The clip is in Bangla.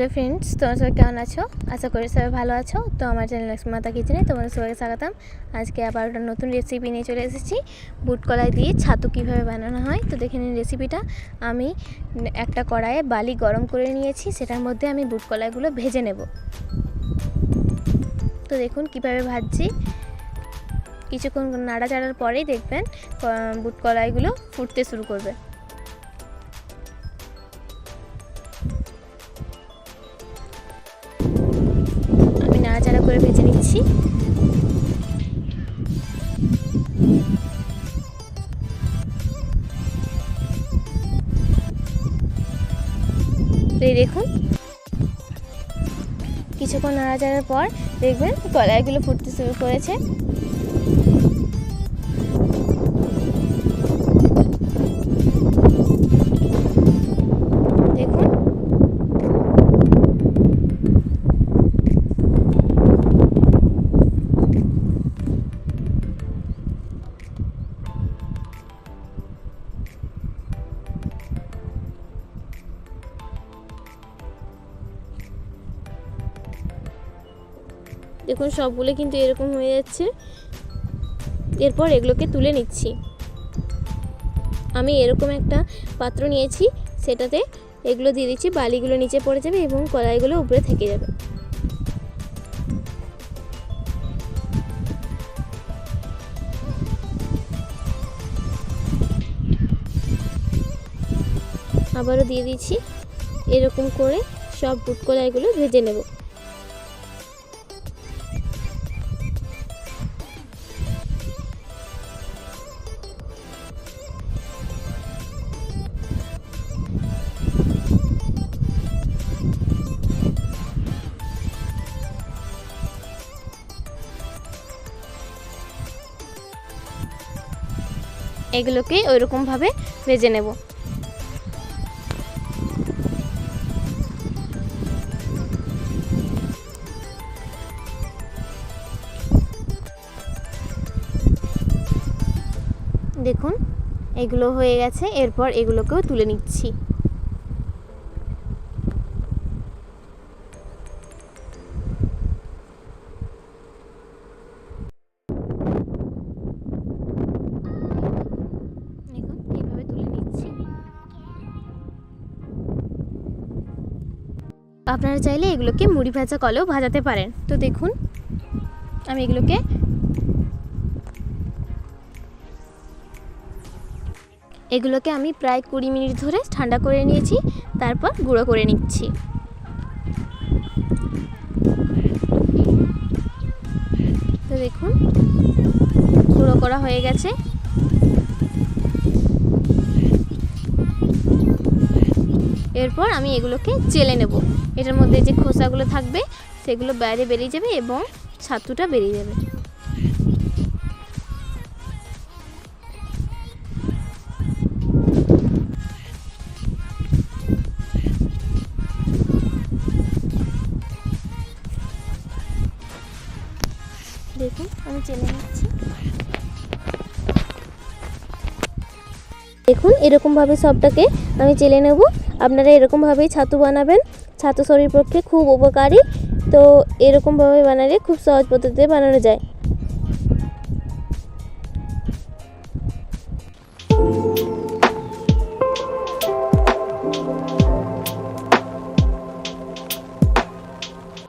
হ্যালো ফ্রেন্ডস, তোমরা সবাই কেমন আছো? আশা করি সবাই ভালো আছো। তো আমার চ্যানেল লক্ষ্মী মাতা কিচেনে তোমাদের সবাইকে স্বাগতম। আজকে আবার একটা নতুন রেসিপি নিয়ে চলে এসেছি। বুট কলাই দিয়ে ছাতু কীভাবে বানানো হয় তো দেখে নিন রেসিপিটা। আমি একটা কড়াইয়ে বালি গরম করে নিয়েছি, সেটার মধ্যে আমি বুট কলাইগুলো ভেজে নেব। তো দেখুন কীভাবে ভাজছি। কিছুক্ষণ নাড়াচাড়ার পরেই দেখবেন বুট কলাইগুলো ফুটতে শুরু করবে। নাড়াচাড়া করে ভেজে নিচ্ছি। এই দেখুন কিছুক্ষণ নাড়াচাড়ার পর দেখবেন কলাইগুলো ফুটতে শুরু করেছে। দেখুন দেখুন সবগুলো কিন্তু এরকম হয়ে যাচ্ছে। এরপর এগুলোকে তুলে নিচ্ছি। আমি এরকম একটা পাত্র নিয়েছি, সেটাতে এগুলো দিয়ে দিচ্ছি। বালিগুলো নিচে পড়ে যাবে এবং কলাইগুলো উপরে থেকে যাবে। আবারও দিয়ে দিচ্ছি। এরকম করে সব বুট কলাইগুলো ভেজে নেব। এগুলোকে ওইরকমভাবে ভেজে নেব। দেখুন এগুলো হয়ে গেছে। এরপর এগুলোকেও তুলে নিচ্ছি। আপনারা চাইলে এগুলোকে মুড়ি ভাজা কলেও ভাজাতে পারেন। তো দেখুন আমি এগুলোকে আমি প্রায় 20 মিনিট ধরে ঠান্ডা করে নিয়েছি, তারপর গুঁড়ো করে নিচ্ছি। তো দেখুন গুঁড়ো করা হয়ে গেছে। এরপর আমি এগুলোকে চেলে নেব। এটার মধ্যে যে খোসাগুলো থাকবে সেগুলো বাইরে বেরিয়ে যাবে এবং ছাতুটা বেরিয়ে যাবে। দেখুন আমি চেলে নিচ্ছি। দেখুন এরকমভাবে সবটাকে আমি চেলে নেব। আপনারা এরকমভাবেই ছাতু বানাবেন। ছাতু শরীর পক্ষে খুব উপকারী। তো এরকমভাবে বানালে খুব সহজ পদ্ধতিতে বানানো যায়।